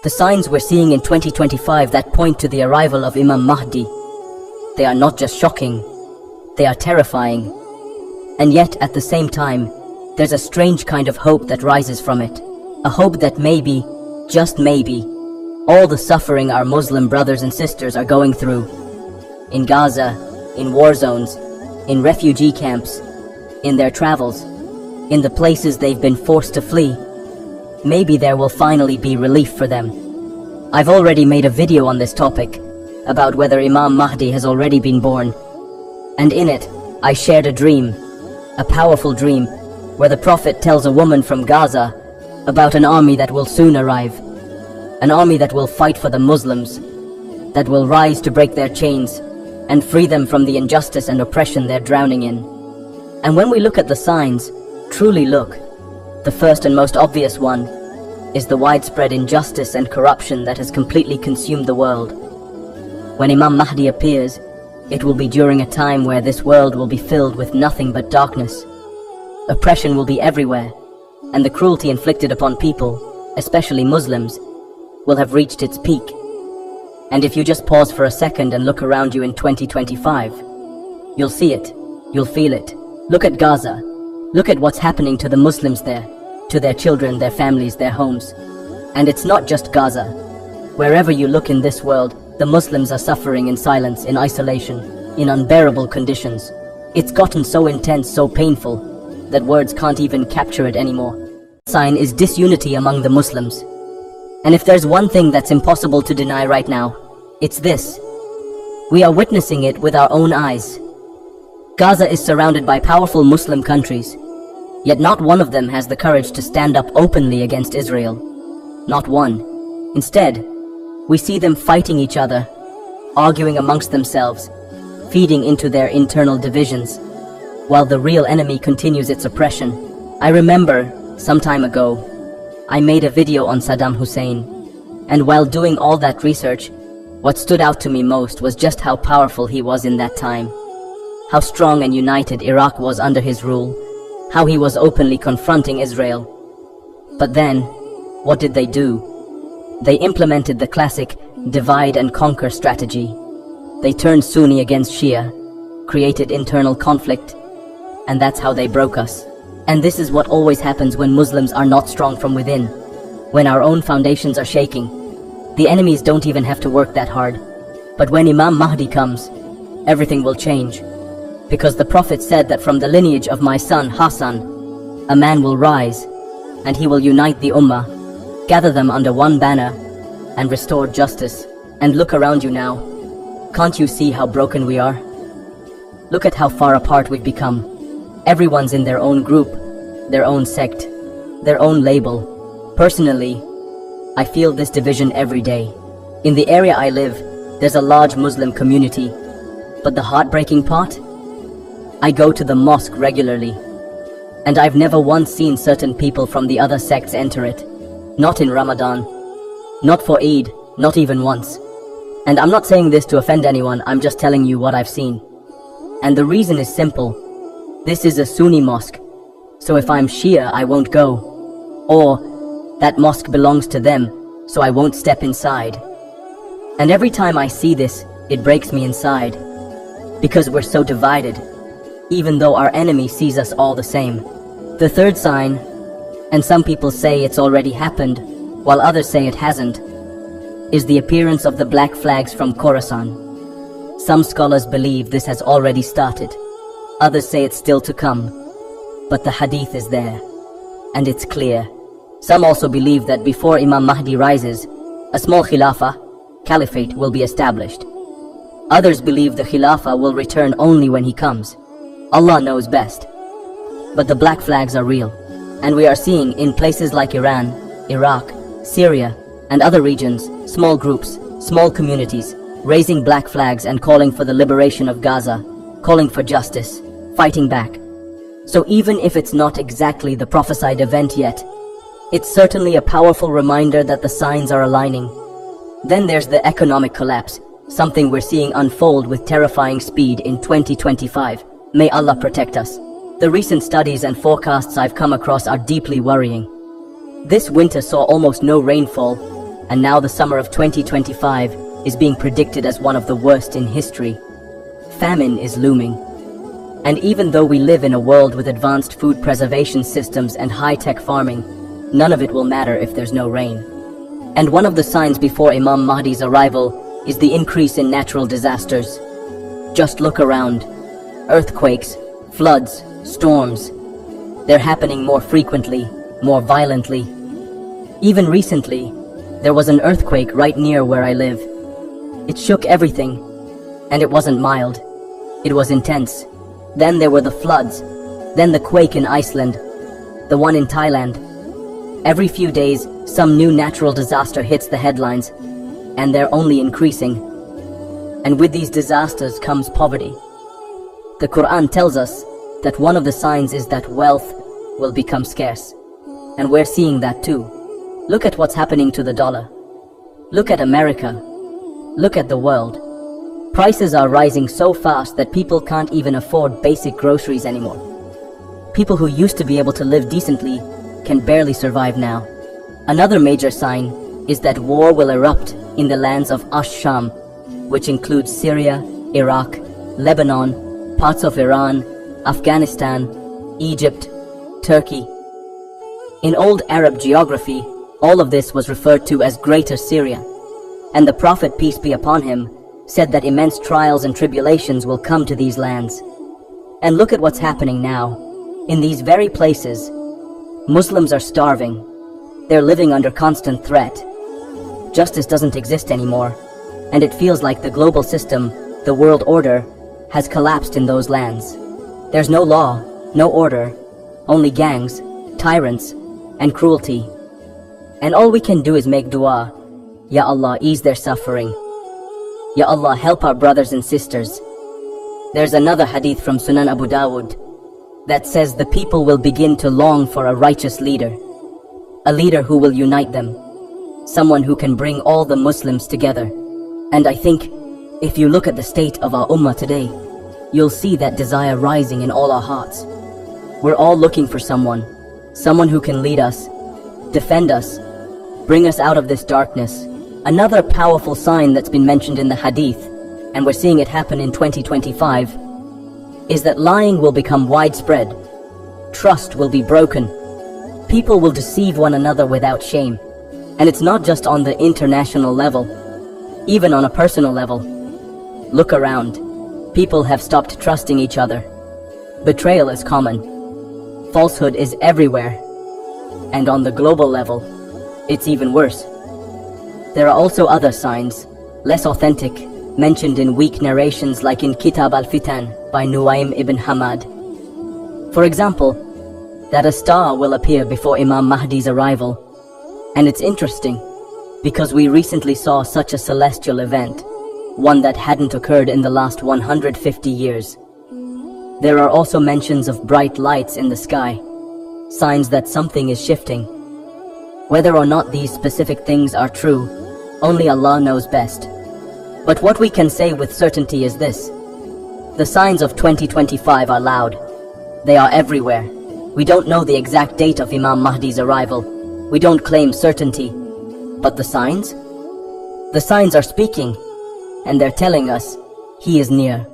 The signs we're seeing in 2025 that point to the arrival of Imam Mahdi, they are not just shocking, they are terrifying. And yet, at the same time, there's a strange kind of hope that rises from it. A hope that maybe, just maybe, all the suffering our Muslim brothers and sisters are going through, in Gaza, in war zones, in refugee camps, in their travels, in the places they've been forced to flee, maybe there will finally be relief for them. I've already made a video on this topic, about whether Imam Mahdi has already been born. And in it, I shared a dream, a powerful dream, where the Prophet tells a woman from Gaza about an army that will soon arrive. An army that will fight for the Muslims, that will rise to break their chains and free them from the injustice and oppression they're drowning in. And when we look at the signs, truly look, the first and most obvious one is the widespread injustice and corruption that has completely consumed the world. When Imam Mahdi appears, it will be during a time where this world will be filled with nothing but darkness. Oppression will be everywhere, and the cruelty inflicted upon people, especially Muslims, will have reached its peak. And if you just pause for a second and look around you in 2025, you'll see it, you'll feel it. Look at Gaza. Look at what's happening to the Muslims there, to their children, their families, their homes. And it's not just Gaza. Wherever you look in this world, the Muslims are suffering in silence, in isolation, in unbearable conditions. It's gotten so intense, so painful, that words can't even capture it anymore. The sign is disunity among the Muslims. And if there's one thing that's impossible to deny right now, it's this. We are witnessing it with our own eyes. Gaza is surrounded by powerful Muslim countries, yet not one of them has the courage to stand up openly against Israel. Not one. Instead, we see them fighting each other, arguing amongst themselves, feeding into their internal divisions, while the real enemy continues its oppression. I remember, some time ago, I made a video on Saddam Hussein, and while doing all that research, what stood out to me most was just how powerful he was in that time. How strong and united Iraq was under his rule, how he was openly confronting Israel. But then, what did they do? They implemented the classic divide and conquer strategy. They turned Sunni against Shia, created internal conflict, and that's how they broke us. And this is what always happens when Muslims are not strong from within. When our own foundations are shaking, the enemies don't even have to work that hard. But when Imam Mahdi comes, everything will change. Because the Prophet said that from the lineage of my son Hassan, a man will rise, and he will unite the Ummah, gather them under one banner, and restore justice. And look around you now. Can't you see how broken we are? Look at how far apart we've become. Everyone's in their own group, their own sect, their own label. Personally, I feel this division every day. In the area I live, there's a large Muslim community. But the heartbreaking part? I go to the mosque regularly, and I've never once seen certain people from the other sects enter it. Not in Ramadan, not for Eid, not even once. And I'm not saying this to offend anyone, I'm just telling you what I've seen. And the reason is simple. This is a Sunni mosque, so if I'm Shia, I won't go. Or, that mosque belongs to them, so I won't step inside. And every time I see this, it breaks me inside. Because we're so divided, even though our enemy sees us all the same. The third sign, and some people say it's already happened, while others say it hasn't, is the appearance of the black flags from Khorasan. Some scholars believe this has already started. Others say it's still to come, but the Hadith is there, and it's clear. Some also believe that before Imam Mahdi rises, a small caliphate will be established. Others believe the Khilafah will return only when he comes. Allah knows best. But the black flags are real, and we are seeing in places like Iran, Iraq, Syria, and other regions, small groups, small communities, raising black flags and calling for the liberation of Gaza, calling for justice, fighting back. So even if it's not exactly the prophesied event yet, it's certainly a powerful reminder that the signs are aligning. Then there's the economic collapse, something we're seeing unfold with terrifying speed in 2025. May Allah protect us. The recent studies and forecasts I've come across are deeply worrying. This winter saw almost no rainfall, And now the summer of 2025 is being predicted as one of the worst in history. Famine is looming. And even though we live in a world with advanced food preservation systems and high-tech farming, none of it will matter if there's no rain. And one of the signs before Imam Mahdi's arrival is the increase in natural disasters. Just look around. Earthquakes, floods, storms. They're happening more frequently, more violently. Even recently, there was an earthquake right near where I live. It shook everything, and it wasn't mild. It was intense. Then there were the floods, then the quake in Iceland, the one in Thailand. Every few days, some new natural disaster hits the headlines, and they're only increasing. And with these disasters comes poverty. The Quran tells us that one of the signs is that wealth will become scarce. And we're seeing that too. Look at what's happening to the dollar. Look at America. Look at the world. Prices are rising so fast that people can't even afford basic groceries anymore. People who used to be able to live decently can barely survive now. Another major sign is that war will erupt in the lands of Ash-Sham, which includes Syria, Iraq, Lebanon, parts of Iran, Afghanistan, Egypt, Turkey. In old Arab geography, all of this was referred to as Greater Syria, and the Prophet, peace be upon him, said that immense trials and tribulations will come to these lands. And look at what's happening now. In these very places, Muslims are starving. They're living under constant threat. Justice doesn't exist anymore, and it feels like the global system, the world order, has collapsed in those lands. There's no law, no order, only gangs, tyrants, and cruelty. And all we can do is make dua. Ya Allah, ease their suffering. Ya Allah, help our brothers and sisters. There's another hadith from Sunan Abu Dawud that says the people will begin to long for a righteous leader, a leader who will unite them, someone who can bring all the Muslims together. And I think, if you look at the state of our Ummah today, you'll see that desire rising in all our hearts. We're all looking for someone who can lead us, defend us, bring us out of this darkness. Another powerful sign that's been mentioned in the Hadith, and we're seeing it happen in 2025, is that lying will become widespread. Trust will be broken. People will deceive one another without shame. And it's not just on the international level, even on a personal level. Look around. People have stopped trusting each other. Betrayal is common. Falsehood is everywhere. And on the global level, it's even worse. There are also other signs, less authentic, mentioned in weak narrations like in Kitab al-Fitan by Nuaym ibn Hamad. For example, that a star will appear before Imam Mahdi's arrival. And it's interesting, because we recently saw such a celestial event, one that hadn't occurred in the last 150 years. There are also mentions of bright lights in the sky, signs that something is shifting. Whether or not these specific things are true, only Allah knows best. But what we can say with certainty is this: the signs of 2025 are loud. They are everywhere. We don't know the exact date of Imam Mahdi's arrival. We don't claim certainty. But the signs? The signs are speaking, and they're telling us he is near.